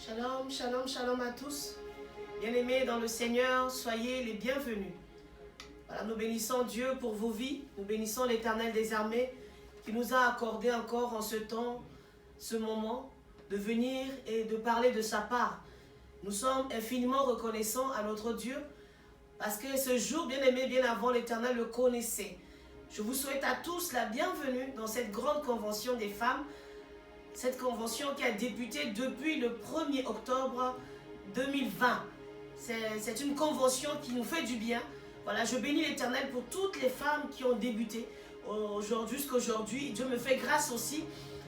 Shalom, shalom, shalom à tous. Bien-aimés dans le Seigneur, soyez les bienvenus. Voilà, nous bénissons Dieu pour vos vies. Nous bénissons l'Éternel des armées qui nous a accordé encore en ce temps, ce moment, de venir et de parler de sa part. Nous sommes infiniment reconnaissants à notre Dieu parce que ce jour, bien-aimé, bien avant, l'Éternel le connaissait. Je vous souhaite à tous la bienvenue dans cette grande convention des femmes. Cette convention qui a débuté depuis le 1er octobre 2020. C'est une convention qui nous fait du bien. Voilà, je bénis l'Éternel pour toutes les femmes qui ont débuté jusqu'aujourd'hui. Dieu me fait grâce aussi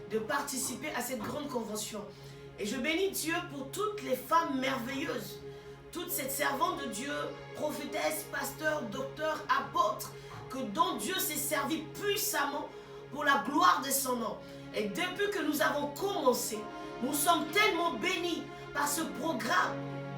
de participer à cette grande convention. Et je bénis Dieu pour toutes les femmes merveilleuses, toutes ces servantes de Dieu, prophétesses, pasteurs, docteurs, apôtres, dont Dieu s'est servi puissamment pour la gloire de son nom. Et depuis que nous avons commencé, nous sommes tellement bénis par ce programme.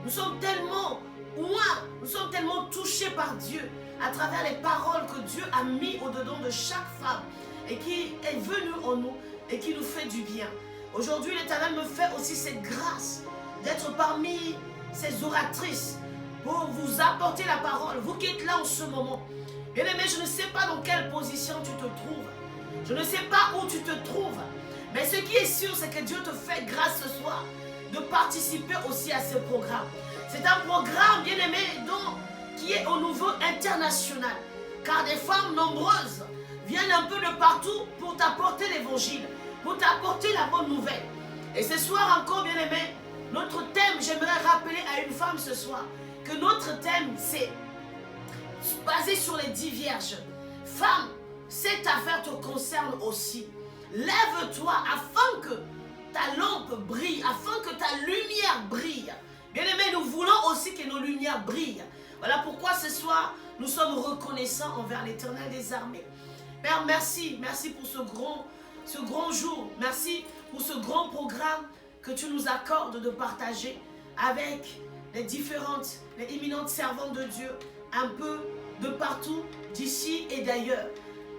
Nous sommes tellement nous sommes tellement touchés par Dieu à travers les paroles que Dieu a mis au-dedans de chaque femme et qui est venue en nous et qui nous fait du bien. Aujourd'hui, l'Éternel me fait aussi cette grâce d'être parmi ces oratrices pour vous apporter la parole. Vous qui êtes là en ce moment. Bien-aimé, je ne sais pas dans quelle position tu te trouves. Je ne sais pas où tu te trouves, mais ce qui est sûr, c'est que Dieu te fait grâce ce soir de participer aussi à ce programme. C'est un programme, bien-aimé, qui est au niveau international, car des femmes nombreuses viennent un peu de partout pour t'apporter l'évangile, pour t'apporter la bonne nouvelle. Et ce soir encore, bien-aimé, notre thème, j'aimerais rappeler à une femme ce soir, que notre thème, c'est basé sur les 10 vierges. Femme, cette affaire te concerne aussi. Lève-toi afin que ta lampe brille, afin que ta lumière brille. Bien-aimés, nous voulons aussi que nos lumières brillent. Voilà pourquoi ce soir, nous sommes reconnaissants envers l'Éternel des armées. Père, merci. Merci pour ce grand jour. Merci pour ce grand programme que tu nous accordes de partager avec les éminentes servantes de Dieu, un peu de partout, d'ici et d'ailleurs.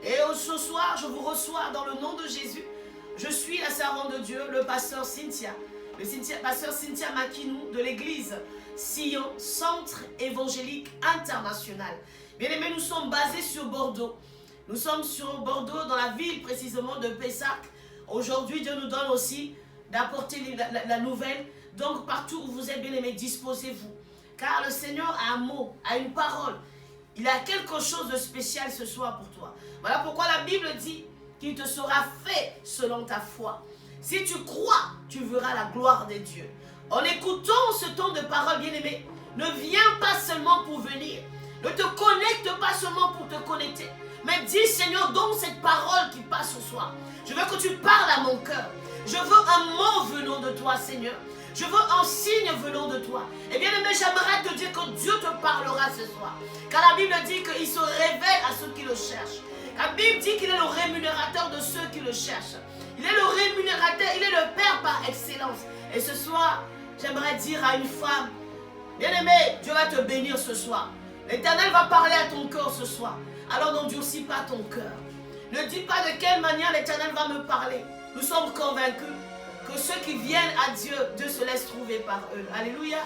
Et ce soir, je vous reçois dans le nom de Jésus. Je suis la servante de Dieu, le pasteur Cynthia. Pasteur Cynthia Makinou de l'église Sion, Centre évangélique international. Bien-aimés, nous sommes basés sur Bordeaux. Nous sommes sur Bordeaux, dans la ville précisément de Pessac. Aujourd'hui, Dieu nous donne aussi d'apporter la nouvelle. Donc, partout où vous êtes, bien-aimés, disposez-vous. Car le Seigneur a un mot, a une parole. Il a quelque chose de spécial ce soir pour toi. Voilà pourquoi la Bible dit qu'il te sera fait selon ta foi. Si tu crois, tu verras la gloire de Dieu. En écoutant ce temps de parole, bien-aimé, ne viens pas seulement pour venir. Ne te connecte pas seulement pour te connecter. Mais dis, Seigneur, donne cette parole qui passe ce soir. Je veux que tu parles à mon cœur. Je veux un mot venant de toi, Seigneur. Je veux un signe venant de toi. Et bien aimé, j'aimerais te dire que Dieu te parlera ce soir. Car la Bible dit qu'il se révèle à ceux qui le cherchent. La Bible dit qu'il est le rémunérateur de ceux qui le cherchent. Il est le rémunérateur, il est le Père par excellence. Et ce soir, j'aimerais dire à une femme, bien aimé, Dieu va te bénir ce soir. L'Éternel va parler à ton cœur ce soir. Alors n'endurcis pas ton cœur. Ne dis pas de quelle manière l'Éternel va me parler. Nous sommes convaincus que ceux qui viennent à Dieu, Dieu se laisse trouver par eux. Alléluia.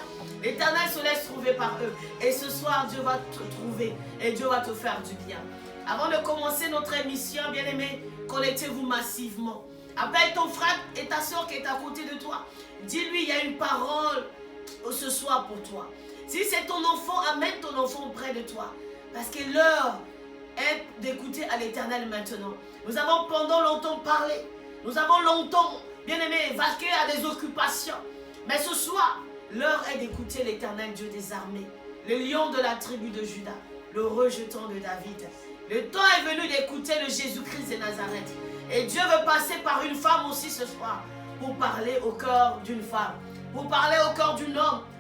L'Éternel se laisse trouver par eux. Et ce soir, Dieu va te trouver et Dieu va te faire du bien. Avant de commencer notre émission, bien-aimés, connectez-vous massivement. Appelle ton frère et ta soeur qui est à côté de toi. Dis-lui, il y a une parole ce soir pour toi. Si c'est ton enfant, amène ton enfant auprès de toi. Parce que l'heure est d'écouter à l'Éternel maintenant. Nous avons pendant longtemps parlé. Nous avons longtemps, bien-aimés, vaqué à des occupations. Mais ce soir, l'heure est d'écouter l'Éternel Dieu des armées. Le lion de la tribu de Juda, le rejetant de David. Le temps est venu d'écouter le Jésus-Christ de Nazareth. Et Dieu veut passer par une femme aussi ce soir pour parler au cœur d'une femme, pour parler au cœur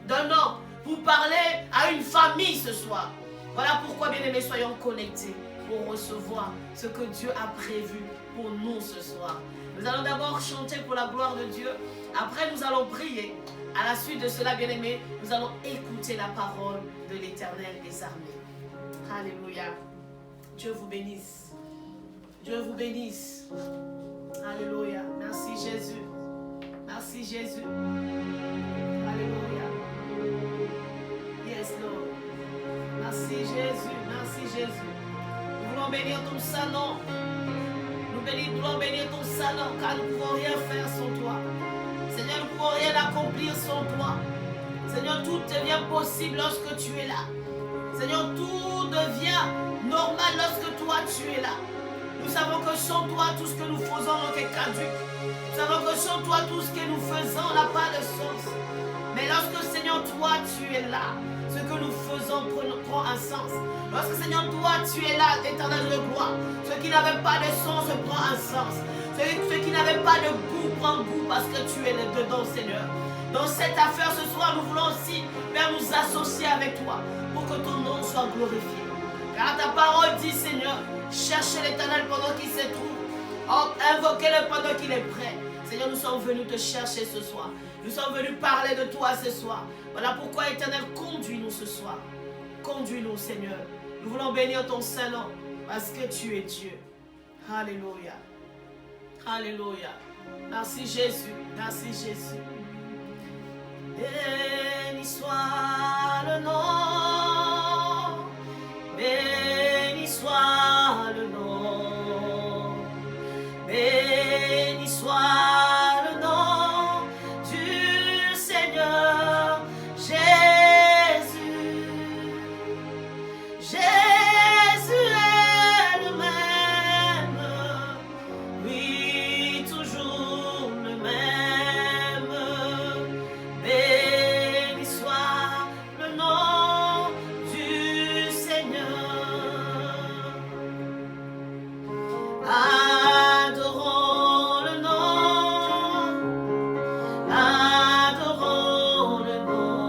d'un homme, pour parler à une famille ce soir. Voilà pourquoi, bien-aimés, soyons connectés pour recevoir ce que Dieu a prévu pour nous ce soir. Nous allons d'abord chanter pour la gloire de Dieu. Après, nous allons prier. À la suite de cela, bien-aimés, nous allons écouter la parole de l'Éternel des armées. Alléluia. Dieu vous bénisse. Dieu vous bénisse. Alléluia. Merci Jésus. Merci Jésus. bénir ton saint nom. Nous voulons bénir ton saint nom, car nous ne pouvons rien faire sans toi. Seigneur, nous ne pouvons rien accomplir sans toi. Seigneur, tout devient possible lorsque tu es là. Seigneur, tout devient normal lorsque toi tu es là. Nous savons que sans toi, tout ce que nous faisons est caduque. Nous savons que sans toi, tout ce que nous faisons n'a pas de sens. Mais lorsque, Seigneur, toi, tu es là, ce que nous faisons prend un sens. Lorsque, Seigneur, toi, tu es là, éternel de gloire, ce qui n'avait pas de sens prend un sens. Ce qui n'avait pas de goût prend goût parce que tu es dedans, Seigneur. Dans cette affaire, ce soir, nous voulons aussi, Père, nous associer avec toi pour que ton nom soit glorifié. Car ta parole dit, Seigneur, cherchez l'Éternel pendant qu'il se trouve. Invoquez-le pendant qu'il est prêt. Seigneur, nous sommes venus te chercher ce soir. Nous sommes venus parler de toi ce soir. Voilà pourquoi, Éternel, conduis-nous ce soir. Conduis-nous, Seigneur. Nous voulons bénir ton saint nom parce que tu es Dieu. Alléluia. Alléluia. Merci Jésus. Merci Jésus. Béni soit le nom. Béni soit le nom. Béni soit le nom du Seigneur Jésus. Jésus est le même, oui, toujours le même. Béni soit le nom du Seigneur. Adorons le nom, adorons le nom,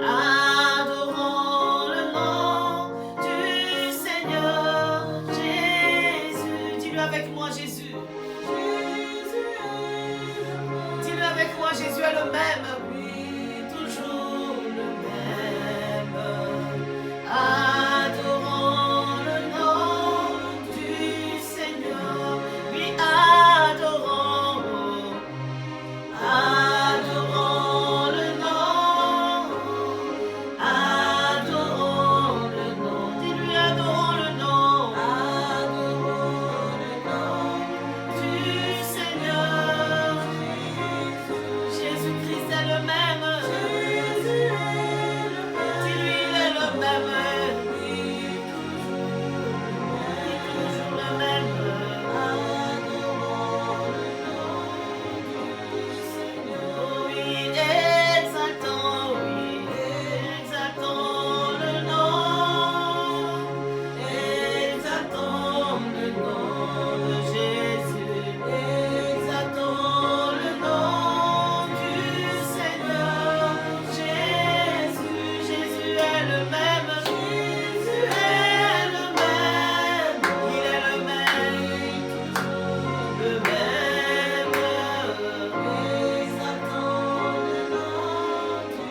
adorons le nom du Seigneur Jésus. Dis-le avec moi, Jésus. Dis-le avec moi, Jésus est le même, oui, toujours le même. Adorons le nom du Seigneur, oui, adorons, adorons le nom, adorons le nom. Dis-lui, adorons le nom du Seigneur. Jésus-Christ est le même. Dis-lui, il est le même. Toujours le même. Oui, exaltons le nom. Exaltons le nom de Jésus. Exaltons le nom du Seigneur Jésus. Jésus est le même. Jésus est le même. Il est le même. Le même. Exaltons le nom du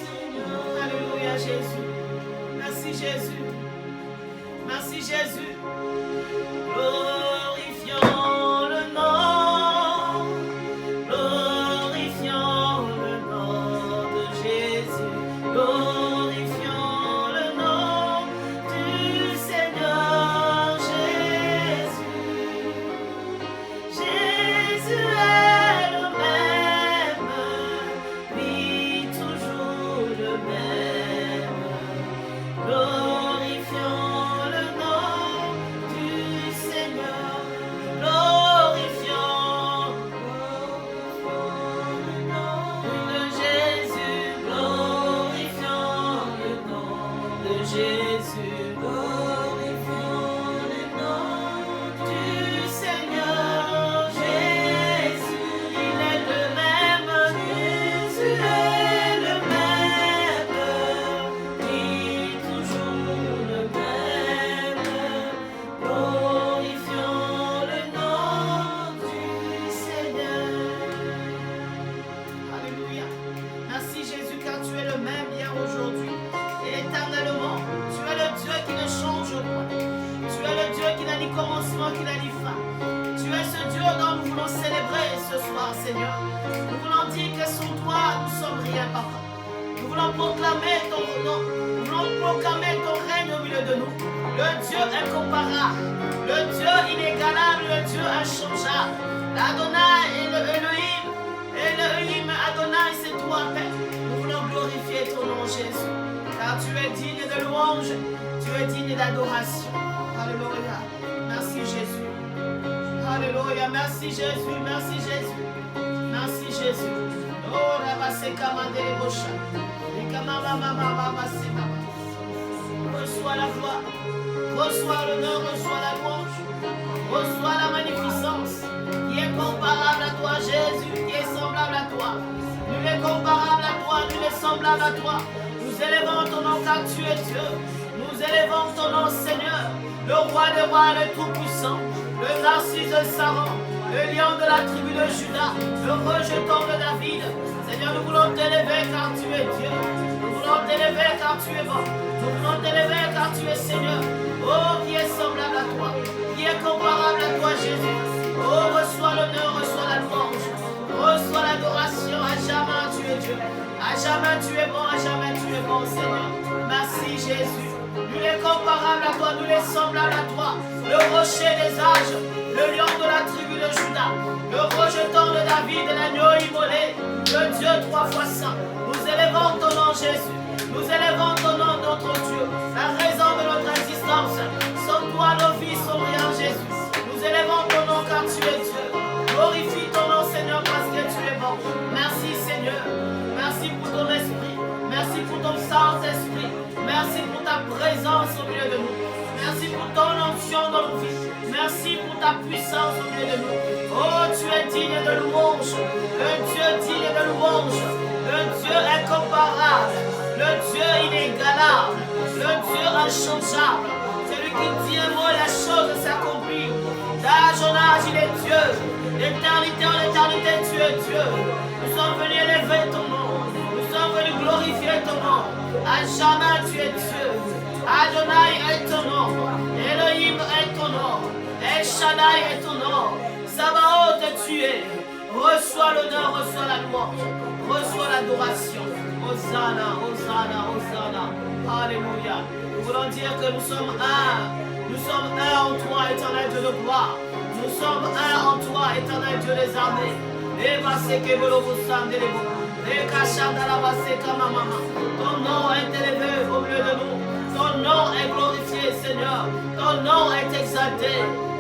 Seigneur. Alléluia, Jésus. Merci, Jésus. Merci, Jésus. Glorifions le nom. Glorifions le nom de Jésus. Glorifions le nom du Seigneur Jésus. Jésus est le même, oui, toujours le même. Glorifions le nom du Seigneur. Glorifions le nom de Jésus. Glorifions le nom de Jésus. Glorifions le nom du Seigneur Jésus. Il est le même. Jésus est le même. Oui, toujours le même. Glorifions le nom du Seigneur. Alléluia. Merci Jésus, car tu es le même hier, aujourd'hui et éternellement. Tu es le Dieu qui ne change pas. Tu es le Dieu qui n'a ni commencement, qui n'a ni fin. Tu es ce Dieu dont nous voulons célébrer ce soir, Seigneur. Nous voulons dire que sans toi, nous ne sommes rien, Papa. Nous voulons proclamer ton nom. Nous voulons proclamer ton règne au milieu de nous. le Dieu incomparable, le Dieu inégalable, le Dieu inchangeable. Adonai et le Elohim, Adonai, c'est toi, Père. Nous voulons glorifier ton nom, Jésus, car tu es digne de louange, tu es digne d'adoration. Alléluia. Merci, Jésus. Alléluia. Merci, Jésus. Merci, Jésus. Merci, Jésus. Oh, Rabaseka Mandele Bosha. Reçois la gloire, reçois l'honneur, reçois la louange, reçois la magnificence qui est comparable à toi, Jésus, qui est semblable à toi. Nul est comparable à toi, nul est semblable à toi. Nous élevons ton nom car tu es Dieu. Nous élevons ton nom, Seigneur, le roi des rois, le tout-puissant, le narcisse de Saron, le lion de la tribu de Judas, le rejeton de David. Seigneur, nous voulons t'élever car tu es Dieu. Nous voulons t'élever car tu es bon. Nous voulons t'élever car tu es Seigneur. Oh, qui est semblable à toi, qui est comparable à toi, Jésus. Oh, reçois l'honneur, reçois la louange, reçois l'adoration. À jamais tu es Dieu. À jamais tu es bon, à jamais tu es bon, Seigneur. Merci, Jésus. Nul est comparable à toi, nul est semblable à toi. Le rocher des âges, le lion de la tribu de Judas, le rejeton de David et l'agneau immolé, le Dieu 3 fois saint. Nous élevons ton nom, Jésus. Nous élevons ton nom, notre Dieu. La raison de notre existence. Sans toi, nos vies sont rien, Jésus. Nous élevons ton nom car tu es Dieu. Glorifie ton nom, Seigneur, parce que tu es bon. Merci, Seigneur. Merci pour ton esprit. Merci pour ton Saint-Esprit. Merci pour ta présence au milieu de nous. Merci pour ton onction dans nos vies. Merci pour ta puissance au milieu de nous. Oh, tu es digne de louange. Un Dieu digne de louange. Un Dieu incomparable. Le Dieu inégalable. Le Dieu inchangeable. Celui qui dit un mot, la chose s'accomplit. D'âge en âge, il est Dieu. D'éternité en éternité, tu es Dieu. Nous sommes venus élever ton nom. Nous sommes venus glorifier ton nom. À jamais tu es Dieu. Adonai est ton nom. Elohim est ton nom. El Shaddai est ton nom. Sabaoth tu es. Reçois l'honneur, reçois la louange. Reçois l'adoration. Hosanna, Hosanna, Hosanna. Alléluia. Nous voulons dire que nous sommes un. Nous sommes un en toi, éternel Dieu de gloire. Nous sommes un en toi, éternel Dieu des armées. Ton nom est élevé au milieu de nous. Ton nom est glorifié, Seigneur. Ton nom est exalté.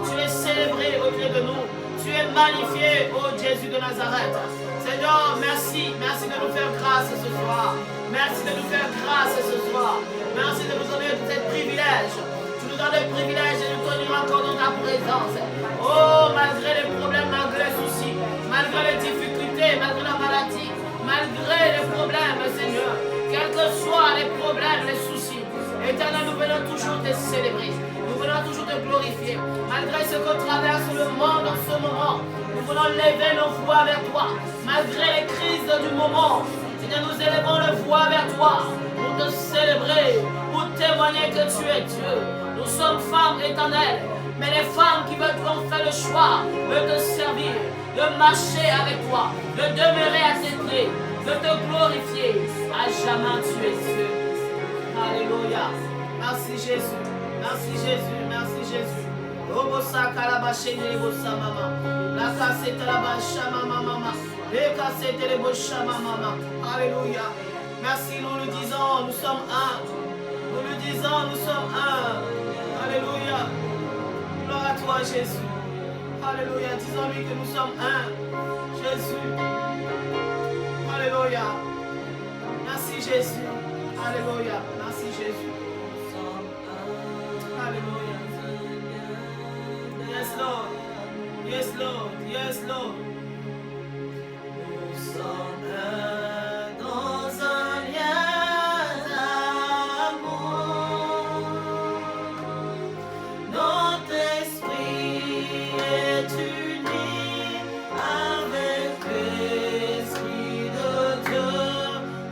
Tu es célébré au milieu de nous. Tu es magnifié, ô Jésus de Nazareth. Seigneur, merci. Merci de nous faire grâce ce soir. Merci de nous faire grâce ce soir. Merci de nous donner ce privilège. Tu nous donnes le privilège de nous tenir encore dans ta présence. Oh, malgré les problèmes, malgré les soucis, malgré les difficultés, malgré la maladie, malgré les problèmes, Seigneur, quels que soient les problèmes, les soucis, Éternel, nous venons toujours te célébrer. Nous venons toujours te glorifier. Malgré ce que traverse le monde en ce moment, nous voulons lever nos voix vers toi. Malgré les crises du moment, Seigneur, nous élevons les voix vers toi pour te célébrer, pour témoigner que tu es Dieu. Nous sommes femmes éternelles, mais les femmes qui veulent ont fait le choix de te servir, de marcher avec toi, de demeurer à tes pieds, de te glorifier. À jamais tu es Dieu. Alléluia. Merci Jésus. Merci Jésus. Merci Jésus. Robosa kalabache bossa mama. La cassette la bacha mama mama. Les cassettes les bocha mama. Alléluia. Merci, nous le disons, nous sommes un. Nous le disons, nous sommes un. Alléluia. Gloire à toi Jésus. Alléluia. Disons-lui que nous sommes un. Jésus. Alléluia. Merci Jésus. Alléluia. Merci Jésus. Alléluia. Yes Lord. Yes Lord. Yes Lord. Nous sommes un dans un lien d'amour. Notre esprit est uni avec l'Esprit de Dieu.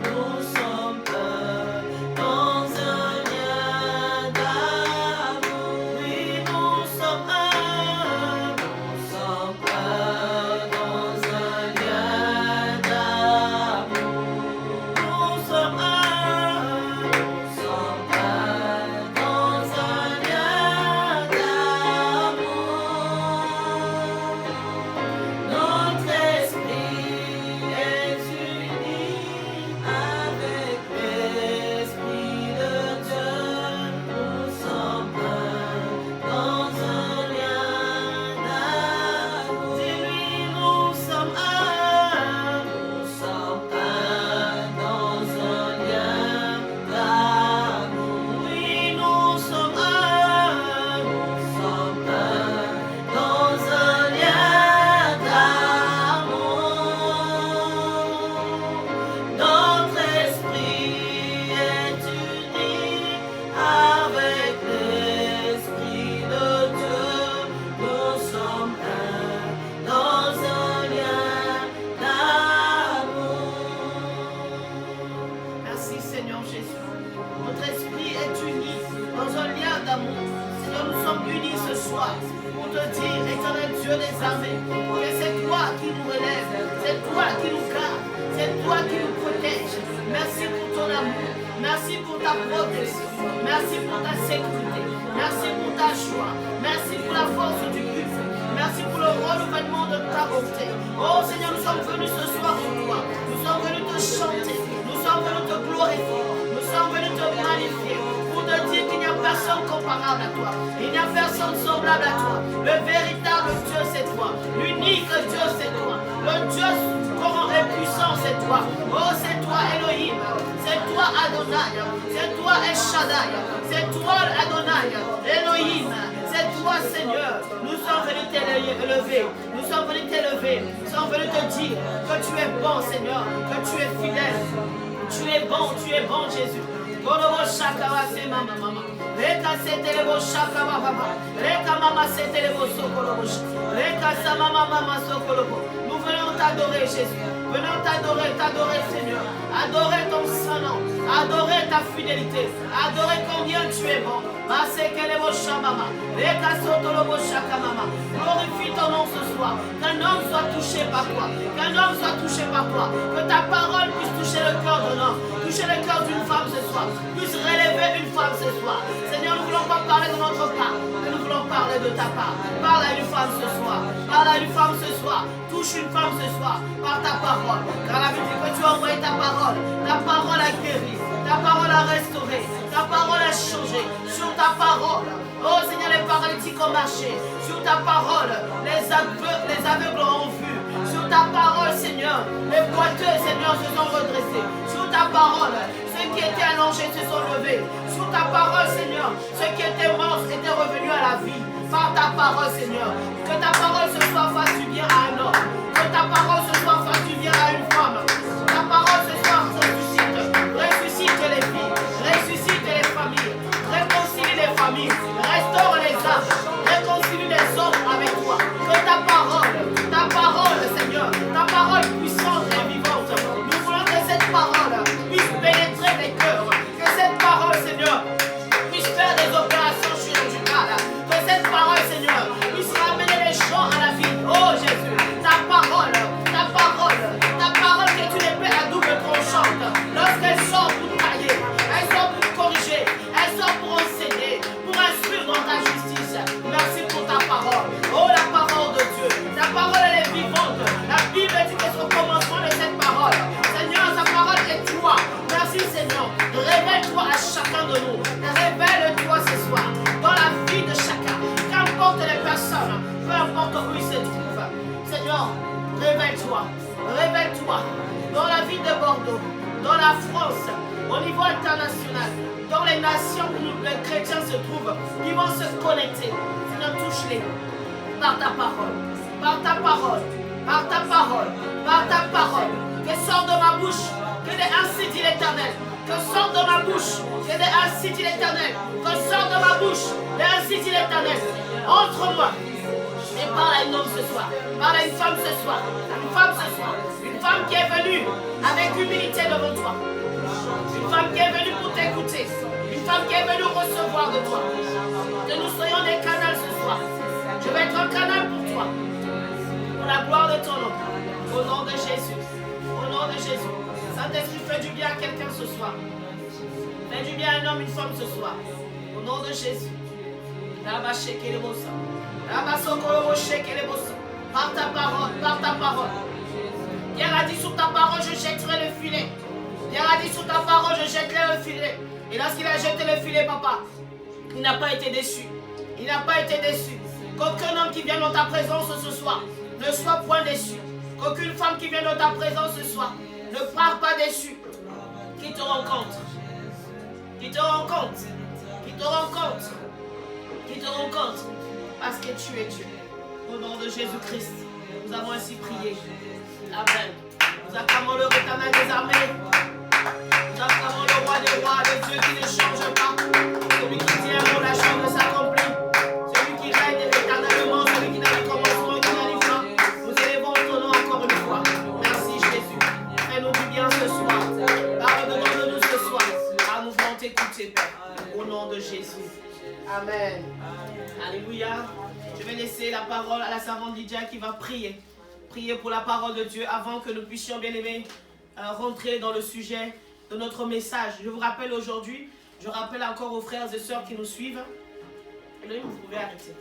Nous sommes un dans un lien d'amour. Oui, nous sommes un dans un lien d'amour. qui nous relève. C'est toi qui nous garde. C'est toi qui nous protège. Merci pour ton amour. Merci pour ta protection. Merci pour ta sécurité. Merci pour ta joie. Merci pour la force du culte. Merci pour le renouvellement de ta bonté. Oh Seigneur, nous sommes venus ce soir pour toi. Nous sommes venus te chanter. Nous sommes venus te glorifier. Nous sommes venus te magnifier. Pour te dire qu'il n'y a personne comparable à toi. Il n'y a personne semblable à toi. Le véritable Dieu, c'est toi. L'unique Dieu, c'est toi. Le Dieu grand et puissant, c'est toi. Oh, c'est toi Elohim. C'est toi Adonai. C'est toi El Shaddai. C'est toi Adonai. Elohim. C'est toi Seigneur. Nous sommes venus t'élever. Nous sommes venus t'élever. Nous sommes venus te dire que tu es bon Seigneur. Que tu es fidèle. Tu es bon Jésus. Kolobo shaka wa se mama mama. Reka se telebo shaka wa baba. Reka mama se telebo sokolobo. Reka sa mama mama sokolobo. Nous venons t'adorer Jésus. Venons t'adorer Seigneur. Adorer ton saint nom. Adorer ta fidélité. Adorer combien tu es bon. Masekelebo shamama. Reka sotolobo shaka mama. Glorifie ton nom ce soir. Qu'un homme soit touché par toi. Qu'un homme soit touché par toi. Que ta parole puisse toucher le cœur d'un homme. Toucher le cœur d'une femme ce soir. Puisse relever une femme ce soir. Seigneur, nous ne voulons pas parler de notre part, mais nous voulons parler de ta part. Parle à une femme ce soir. Parle à une femme ce soir. Touche une femme ce soir par ta parole. Car la Bible dit que tu as envoyé ta parole. Ta parole a guéri. Ta parole a restauré. Ta parole a changé. Sur ta parole, oh Seigneur, les paralytiques ont marché. Sur ta parole, les aveugles ont vu. Sur ta parole, Seigneur, les boiteux, Seigneur, se sont redressés. Sur ta parole, ceux qui étaient allongés se sont levés. Sur ta parole, Seigneur, ceux qui étaient morts étaient revenus à la vie. Par ta parole, Seigneur, que ta parole ce soir fasse du bien à un homme. Que ta parole ce soir fasse du bien à une femme. Que ta parole ce soir ressuscite les filles, ressuscite les familles, réconcilie les familles, restaure les âmes, réconcilie les hommes avec toi. Que ta parole, Seigneur, ta parole puissante et vivante, nous voulons que cette parole puisse pénétrer les cœurs, que cette parole, Seigneur, puisse faire des opérations chirurgicales, que cette parole, Seigneur, puisse ramener les gens à la vie. Oh Jésus, ta parole qui est une épée à double tranchante, lorsqu'elle sort pour tailler, elle sort pour corriger, elle sort pour enseigner, pour instruire dans ta justice. Merci pour ta parole. Oh, la parole de Dieu. Ta parole, elle est vivante. La Bible dit que c'est au commencement de cette parole. Seigneur, ta parole est toi. Merci, Seigneur. Révèle-toi à chacun de nous. Révèle-toi ce soir dans la vie de chacun. Qu'importe les personnes, peu importe où ils se trouvent. Seigneur, révèle-toi. Révèle-toi dans la ville de Bordeaux, dans la France, au niveau international, dans les nations où les chrétiens se trouvent, qui vont se connecter. Seigneur, touche-les par ta parole, par ta parole, par ta parole, par ta parole. Que sort de ma bouche, que des ainsi dit l'Éternel. Que sort de ma bouche, que des ainsi dit l'Éternel. Que sort de ma bouche, des ainsi dit l'Éternel. Entre moi. Et parle à un homme ce soir. Parle à une femme ce soir. Une femme ce soir. Une femme qui est venue avec humilité devant toi. Une femme qui est venue pour t'écouter. Une femme qui est venue recevoir de toi. Que nous soyons des canaux ce soir. Je vais être un canal pour toi. Pour la gloire de ton nom. Au nom de Jésus. Au nom de Jésus. Saint-Esprit, fais du bien à quelqu'un ce soir. Fais du bien à un homme, une femme ce soir. Au nom de Jésus. Par ta parole, par ta parole. Pierre a dit sur ta parole, je jetterai le filet. Pierre a dit sur ta parole, je jetterai le filet. Et lorsqu'il a jeté le filet, papa, il n'a pas été déçu. Il n'a pas été déçu. Qu'aucun homme qui vient dans ta présence ce soir ne soit point déçu. Qu'aucune femme qui vient dans ta présence ce soir ne part pas déçu. Qui te rencontre. Qui te rencontre. Qui te rencontre. Qui te rencontre. Parce que tu es Dieu. Au nom de Jésus-Christ, nous avons ainsi prié. Amen. Nous acclamons le Éternel des armées. Nous acclamons le roi des rois, le Dieu qui ne change pas. Celui qui dit un mot, la chose s'accomplit. Celui qui règne éternellement, celui qui n'a ni commencement, qui n'a ni fin. Nous élevons ton nom encore une fois. Merci Jésus. Fais-nous du bien ce soir. Pardonne de nous ce soir. Car nous voulons t'écouter, Père. Au nom de Jésus. Amen. Alléluia. Je vais laisser la parole à la servante Lydia qui va prier prier pour la parole de Dieu avant que nous puissions, bien aimés, rentrer dans le sujet de notre message. Je vous rappelle aujourd'hui, je rappelle encore aux frères et sœurs qui nous suivent. Elohim, vous pouvez arrêter.